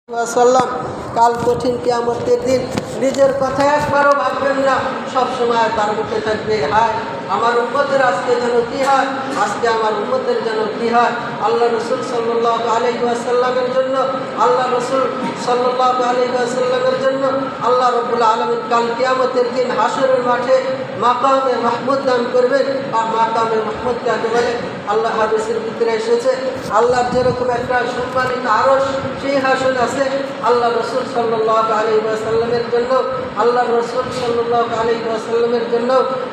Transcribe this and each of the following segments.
সাল্লাম কাল কঠিন কিয়ামতের দিন নিজের কথা একবারও ভাববেন না, সবসময় তার মুখে থাকবে হায় আমার উম্মতের আজকে যেন কি হয়, আজকে আমার উম্মতের যেন কি হয়। আল্লাহ রসুল সাল্লাল্লাহু আলাইহি ওয়াসাল্লামের জন্য, আল্লাহ রসুল সাল্লাল্লাহু আলাইহি ওয়াসাল্লামের জন্য আল্লাহ রাব্বুল আলামিন কাল কিয়ামতের দিন হাসরের মাঠে মাকামে মাহমুদ দান করবেন। আর মাকামে মাহমুদ কাকে বলে? আল্লাহ হাদিসের ভিতরে এসেছে আল্লাহর যেরকম একটা সম্মানিত আরশ সিংহাসন আছে, আল্লাহ রসুল সাল্লাল্লাহু আলাইহি ওয়াসাল্লামের জন্য, আল্লাহ রসুল সাল্লাল্লাহু আলাইহি ওয়াসাল্লামের জন্য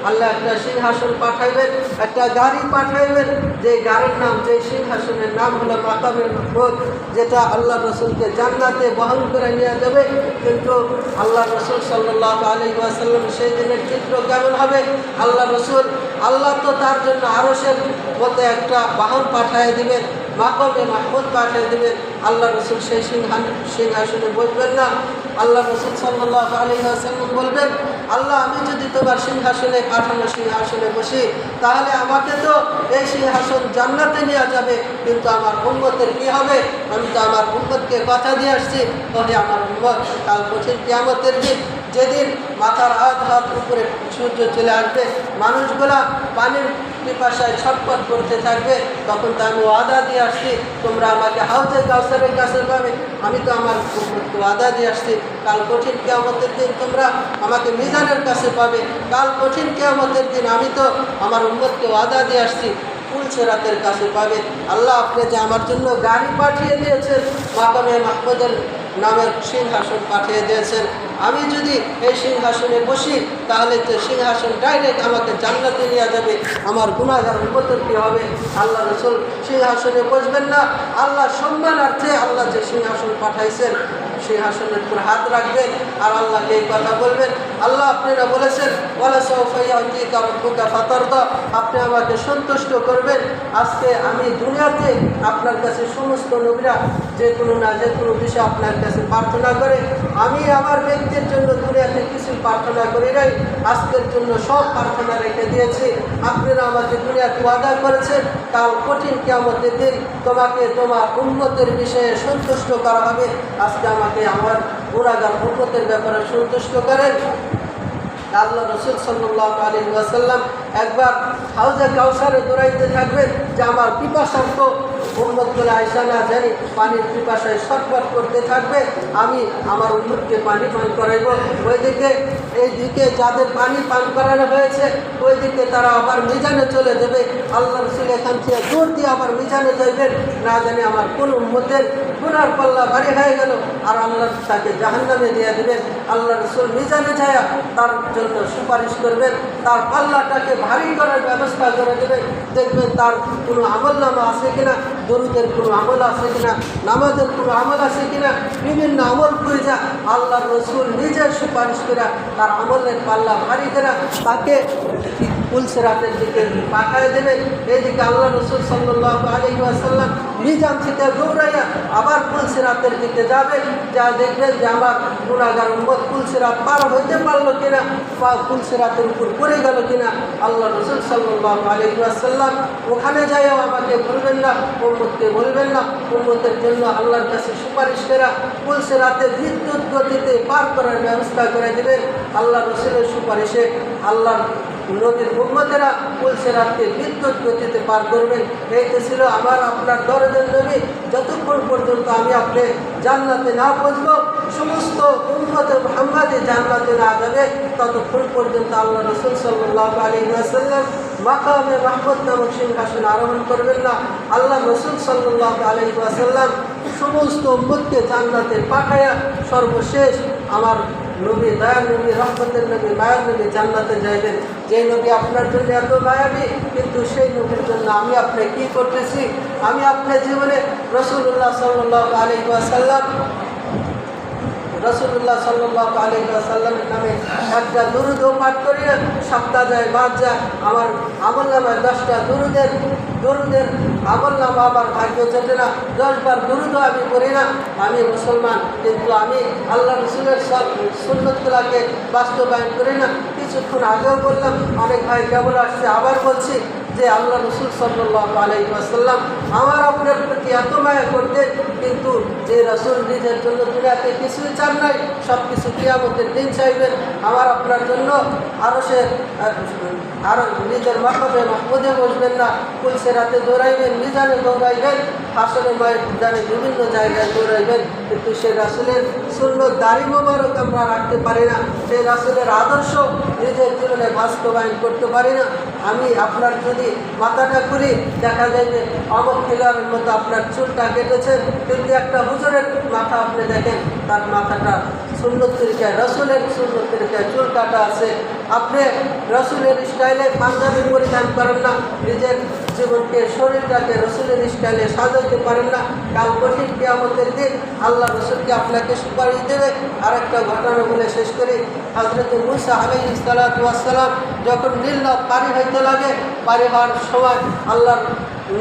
আল্লাহ একটা সিংহাসন পাঠাইবেন, একটা গাড়ি পাঠাইবেন, যে গাড়ির নাম, যে সিংহাসনের নাম হলো মাকামে মাহমুদ, যেটা আল্লাহ রসুলকে জান্নাতে বহন করে নিয়ে যাবে। কিন্তু আল্লাহ রসুল সাল্লাল্লাহু আলাইহি ওয়াসাল্লাম সেই দিনের চিত্র কেমন হবে? আল্লাহ রসুল, আল্লাহ তো তার জন্য আরশের মতো একটা বাহন পাঠিয়ে দিবেন, মাকামে মাহমুদ পাঠিয়ে দিবেন। আল্লাহ রসুল সেই সিংহাসনে বসবেন না। আল্লাহ রসুল সাল্লাল্লাহু আলাইহি ওয়াসাল্লাম বলবেন, আল্লাহ আমি যদি তোমার সিংহাসনে পাঠানো সিংহাসনে বসি, তাহলে আমাকে তো এই সিংহাসন জান্নাতে নিয়ে যাবে, কিন্তু আমার উম্মতের কি হবে? আমি তো আমার উম্মতকে কথা দিয়ে আসছি, তবে আমার উম্মত কাল কঠিন কিয়ামতের দিন, যেদিন মাথার হাত উপরে সূর্য চলে আসবে, মানুষগুলা পানির পিপাসায় ছটফট করতে থাকবে, তখন তো আমি ওয়াদা দিয়ে আসছি তোমরা আমাকে হাউজে কাউসারের কাছে পাবে। আমি তো আমার উম্মতকে ওয়াদা দিয়ে আসছি কাল কঠিন কিয়ামতের দিন তোমরা আমাকে মিজানের কাছে পাবে। কাল কঠিন কিয়ামতের দিন আমি তো আমার উম্মতকে ওয়াদা দিয়ে আসছি পুল সিরাতের কাছে পাবে। আল্লাহ আপনি যে আমার জন্য গাড়ি পাঠিয়ে দিয়েছেন, মাকামে মাহমুদের নামের সিংহাসন পাঠিয়ে দিয়েছেন, আমি যদি এই সিংহাসনে বসি তাহলে তো সিংহাসন ডাইরেক্ট আমাকে জান্নাতে নিয়ে যাবে, আমার গুনাহগার উম্মতের কী হবে? আল্লাহ রসুল সিংহাসনে বসবেন না, আল্লাহ সম্মানার্থে আল্লাহ যে সিংহাসন পাঠাইছেন সিংহাসনের উপর হাত রাখবেন আর আল্লাহকে এই কথা বলবেন, আল্লাহ আপনারা বলেছেন ওয়ালা সাউফা ইউতিকা রাব্বুকা ফাতারদা, আপনি আমাকে সন্তুষ্ট করবেন। আজকে আমি দুনিয়াতে আপনার কাছে সমস্ত নবীরা যে কোনো বিষয় আপনার কাছে প্রার্থনা করে, আমি আমার ব্যক্তির জন্য দুনিয়াতে কিছু প্রার্থনা করি নাই, আজকের জন্য সব প্রার্থনা রেখে দিয়েছি। আপনারা আমাকে দুনিয়াতে ওয়াদা করেছেন কাল কঠিন কিয়ামতের দিন তোমাকে তোমার উম্মতের বিষয়ে সন্তুষ্ট করা হবে। আজকে আমাকে আমার গুনাহগার উম্মতের ব্যাপারে সন্তুষ্ট করেন। আল্লাহ রসুল সাল্লাল্লাহু আলাইহি ওয়াসাল্লাম একবার হাউজে কাউসারে দৌড়াইতে থাকবেন যে আমার পিপাসার্থ উম্মতগুলো আয়সা না জানি পানির পিপাসায় ছটফট করতে থাকবে, আমি আমার উম্মতকে পানি পান করাইব। ওইদিকে এইদিকে যাদের পানি পান করানো হয়েছে ওইদিকে তারা আবার মিজানে চলে যাবে। আল্লাহ রসুল এখান থেকে দূর দিয়ে আবার মিজানে যাইবেন, না জানি আমার কোন উম্মতের গুনার পাল্লা ভারী হয়ে গেল আর আল্লাহ তাকে জাহান্নামে দিয়ে দেবেন। আল্লাহ রসুল মিজানে যায় তার জন্য সুপারিশ করবেন, তার পাল্লাটাকে ভারী করার ব্যবস্থা করে দেবেন। দেখবেন তার কোনো আমলনামা আছে কিনা, দরুদের কোনো আমল আছে কিনা, নামাজের কোনো আমল আছে কিনা, বিভিন্ন আমল করে যা আল্লাহ রসুল নিজের সুপারিশ করে তার আমলের পাল্লা ভারী করে তাকে পুল সিরাতের দিকে পাঠিয়ে দেবেন। এইদিকে আল্লাহ রসুল সাল্লাল্লাহু আলাইহি ওয়াসাল্লাম মিজান থেকে দৌড়াইয়া আবার পুল সিরাতের দিকে যাবেন, যা দেখবেন যে আমার গুনাহগার উম্মত পুল সিরাত পার হইতে পারলো কিনা বা পুল সিরাতের উপর পড়ে গেল কিনা। আল্লাহ রসুল সাল্লাল্লাহু আলাইহি ওয়াসাল্লাম ওখানে যাইও আমাকে বলবেন না, উম্মতকে বলবেন না, উম্মতের জন্য আল্লাহর কাছে সুপারিশ করা পুল সিরাতে বিদ্যুৎ গতিতে পার করার ব্যবস্থা করে দেবেন। আল্লাহ রসুলের সুপারিশে আল্লাহ নবীর উম্মতেরা পুল সিরাতকে বিদ্যুৎ গতিতে পার করবেন। এই তো ছিল আমার আপনার দরদের নবী। যতক্ষণ পর্যন্ত আমি আপনি জান্নাতে না পৌঁছবো, সমস্ত উম্মতে মুহাম্মাদি জান্নাতে না যাবে, ততক্ষণ পর্যন্ত আল্লাহ রসুল সাল্লাল্লাহু আলাইহি ওয়াসাল্লাম মাকামে মাহমুদ নামক সিংহাসন আরোহণ করবেন না। আল্লাহ রসুল সাল্লাল্লাহু আলাইহি ওয়াসাল্লাম সমস্ত উম্মতকে জান্নাতে পাঠায়া সর্বশেষ আমার নবী, দয়ার নবী, রহমতের নবী, মায়ের নবী জান্নাতে যাইবেন। যেই নবী আপনার জন্য এত মায়াবী, কিন্তু সেই নবীর জন্য আমি আপনি কি করতেছি? আমি আপনার জীবনে রাসূলুল্লাহ সাল্লাল্লাহু আলাইহি ওয়াসাল্লাম সাল্লামের নামে একটা দুরুদ পাঠ করি না, সপ্তাহ যায়, বাদ যায়, আমার আমল নামায় 10টা দরুদের আমল নামা আমার ভাগ্য জোটে না। 10 বার দুরুদও আমি করি না। আমি মুসলমান, কিন্তু আমি আল্লাহ রসুলের সব সুন্নতগুলোকে বাস্তবায়ন করি না। কিছুক্ষণ আগেও বললাম, অনেক ভাই কেবল আসছে, আবার বলছি যে আল্লাহ রসুল সাল্লাল্লাহু আলাইহি ওয়াসাল্লাম আমার আপনার প্রতি এত মায়া করতেন, কিন্তু যে রসুল নিজের জন্য দুনিয়াতে কিছুই চান নাই, সব কিছু কিয়ামতের দিন চাইবেন আমার আপনার জন্য। আরও নিজের মাকামে মাহমুদে বসবেন না, পুলসেরাতে দৌড়াইবেন, মিজানে দৌড়াইবেন, হাসনের ময়দানে বিভিন্ন জায়গায় দৌড়াইবেন, কিন্তু সে রাসূলের সুন্নত দাড়ি মোবারক আমরা রাখতে পারি না, সেই রাসূলের আদর্শ নিজের জীবনে বাস্তবায়ন করতে পারি না। আমি আপনার যদি মাথাটা করি, দেখা যায় যে অমক খিলারের মতো আপনার চুলটা কেটেছেন, কিন্তু একটা হুজুরের মাথা আপনি দেখেন, তার মাথাটা সুন্নত তরিকায়, রসুলের সুন্নত তরিকায় চুল কাটা আছে। আপনি রসুলের স্টাইলে পাঞ্জাবি পরিধান করেন না, নিজের জীবনকে শরীরটাকে রসুলের স্টাইলে সাজাইতে পারেন না, কাল কঠিন কিয়ামতের দিন আল্লাহ রসুলকে আপনাকে সুপারিশ দেবে। আর একটা ঘটনা বলে শেষ করি। হযরত মূসা আলাইহিস সালাতু ওয়াস সালাম যখন নীল নদ পারি হইতে লাগে, পারি হওয়ার সময় আল্লাহ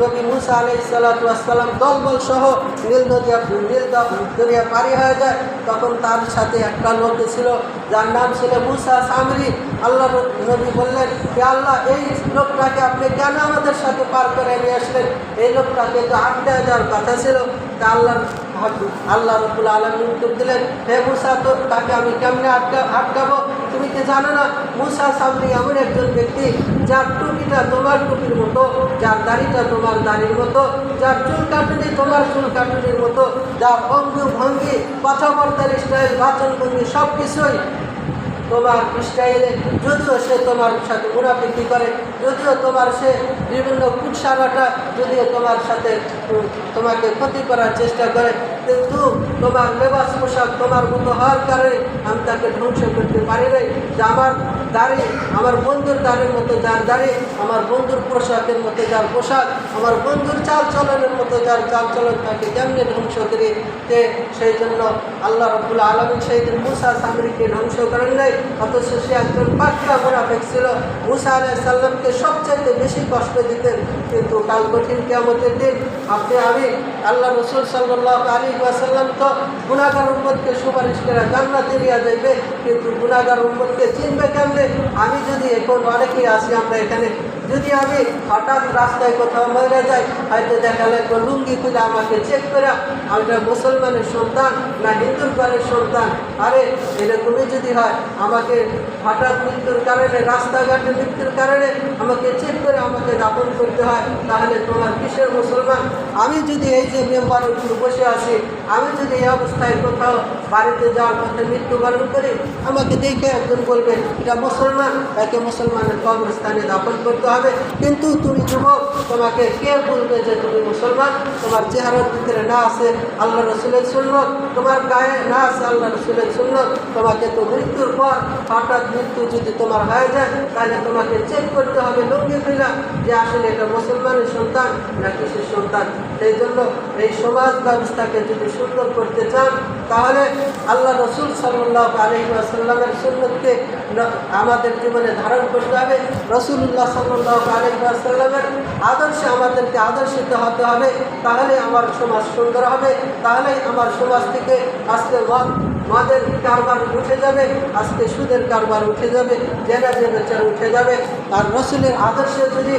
নবী মূসা আলাইহিস সালাতু ওয়াস সালাম দলবল সহ নীল দরিয়া পারি হয়ে যায়, তখন তার সাথে একটা লোক ছিল যার নাম ছিল মূসা সামরি। আল্লাহ নবী বললেন, হে আল্লাহ, এই লোকটাকে আপনি কেন আমাদের সাথে পার করে নিয়ে আসলেন? এই লোকটাকে তো আটকে যাওয়ার কথা ছিল। তা আল্লাহ রাব্বুল আলামিন উত্তর দিলেন, হে মূসা, তো তাকে আমি কেমনে আটকাবো? তুমি কি জানো না মূসা সামরি এমন একজন ব্যক্তি যার টুপিটা তোমার টুপির মতো, যার দাড়িটা তোমার দাড়ির মতো, যার চুল কাটুনি তোমার চুল কাটুনির মতো, যার অঙ্গ ভঙ্গি, কথাবার্তার স্টাইল, বাচনভঙ্গি সব কিছুই তোমার স্টাইলে। যদিও সে তোমার সাথে মুনাফিকি করে, যদিও তোমার সে বিভিন্ন কুৎসারাটা, যদিও তোমার সাথে তোমাকে ক্ষতি করার চেষ্টা করে, কিন্তু তোমার লেবাস পোশাক তোমার মতো হওয়ার কারণে আমি তাকে ধ্বংস করতে পারি নাই। যে আমার দাড়ি আমার বন্ধুর দাড়ির মতো যার দাড়ি, আমার বন্ধুর পোশাকের মতো যার পোশাক, আমার বন্ধুর চাল চলনের মতো যার চাল চলন, তাকে কেমনে ধ্বংস করি? সেই জন্য আল্লাহ রাব্বুল আলামিন সেই দিন মূসা সামরিকে ধ্বংস করেন নাই, অথচ সে একজন পাক্কা মুনাফিক ছিল। মূসা আলাইহিস সালামকে সবচাইতে বেশি কষ্ট দিতেন, কিন্তু কাল কঠিন কিয়ামতের দিন আপনি আমি আল্লাহ রাসূল সাল্লাল্লাহু আলাইহি ওয়াসাল্লাম তো গুনাহগার উম্মতকে সুপারিশ করে জান্নাতে নিয়ে যাইবে, কিন্তু গুনাহগার উম্মতকে চিনবে কেমনে? আমি যদি এখন অনেকেই আসি আমরা এখানে, যদি আমি হঠাৎ রাস্তায় কোথাও মরে যাই, হয়তো দেখা লাগবে লুঙ্গি খুলে আমাকে চেক করে আমরা মুসলমানের সন্তান না হিন্দুর ঘরের সন্তান। আরে এরকমই যদি হয়, আমাকে হঠাৎ মৃত্যুর কারণে, রাস্তাঘাটে মৃত্যুর কারণে আমাকে চেক করে আমাকে দাফন করতে হয়, তাহলে তোমার কিসের মুসলমান? আমি যদি এই যে মেম্বারের উপর বসে আছি, আমি যদি এই অবস্থায় কোথাও বাড়িতে যাওয়ার পথে মৃত্যুবরণ করি, আমাকে দেখে একজন বলবে এটা মুসলমান, তাকে মুসলমানের কবরস্থানে দাফন করতে হবে। কিন্তু তুমি যুবক, তোমাকে কে বলবে যে তুমি মুসলমান? তোমার চেহারার ভিতরে না আছে আল্লাহ রসুলের সুন্নত, তোমার গায়ে না আছে আল্লাহ রসুলের সুন্নত। তোমাকে তো মৃত্যুর পর হঠাৎ মৃত্যু যদি তোমার হয়ে যায়, তাহলে তোমাকে চেক করতে হবে লুঙ্গি খুলা যে আসলে এটা মুসলমানের সন্তান না কিসের সন্তান। সেই জন্য এই সমাজ ব্যবস্থাকে যদি সুন্দর করতে চান, তাহলে আল্লাহ রসুল সাল্লাল্লাহু আলাইহি ওয়াসাল্লামের সুন্নতকে আমাদের জীবনে ধারণ করতে হবে। রাসূলুল্লাহ সাল্লাল্লাহু আলাইহি ওয়াসাল্লামের আদর্শে আমাদেরকে আদর্শিত হতে হবে, তাহলে আমার সমাজ সুন্দর হবে, তাহলেই আমার সমাজ থেকে আজকে মদের কারবার উঠে যাবে, আজকে সুদের কারবার উঠে যাবে, জেনা বেচার উঠে যাবে। আর রসুলের আদর্শে যদি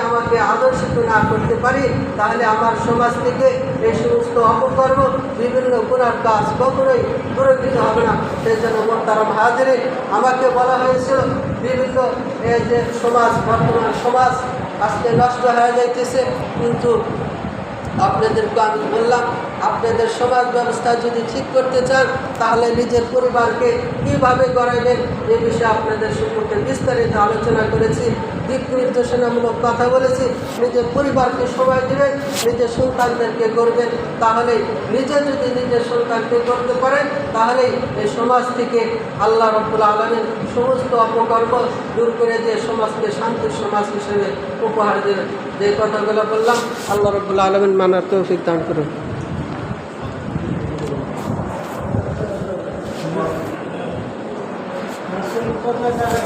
আমাকে আদর্শিত না করতে পারি, তাহলে আমার সমাজ থেকে এই সমস্ত অপকর্ম, বিভিন্ন গুনার কাজ কখনোই দূরীভূত হবে না। সেই জন্য মোহতারাম হাজিরিন, আমাকে বলা হয়েছিল বিভিন্ন এই যে সমাজ, বর্তমান সমাজ আজকে নষ্ট হয়ে যাইতেছে, কিন্তু আপনাদেরকে আমি বললাম, আপনাদের সমাজ ব্যবস্থা যদি ঠিক করতে চান, তাহলে নিজের পরিবারকে কীভাবে গড়াইবেন এ বিষয়ে আপনাদের সম্পর্কে বিস্তারিত আলোচনা করেছি, দিক নির্দেশনামূলক কথা বলেছি। নিজের পরিবারকে সময় দেবেন, নিজের সন্তানদেরকে গড়বেন, তাহলেই নিজে যদি নিজের সন্তানকে করতে পারেন, তাহলেই এই সমাজ থেকে আল্লাহ রাব্বুল আলামিন সমস্ত অপকর্ম দূর করে দিয়ে সমাজকে শান্তির সমাজ হিসেবে উপহার দেবেন। যে কথাগুলো বললাম, আল্লাহ রাব্বুল আলামিন মানার তৌফিক দান করুন। Masuk kota cara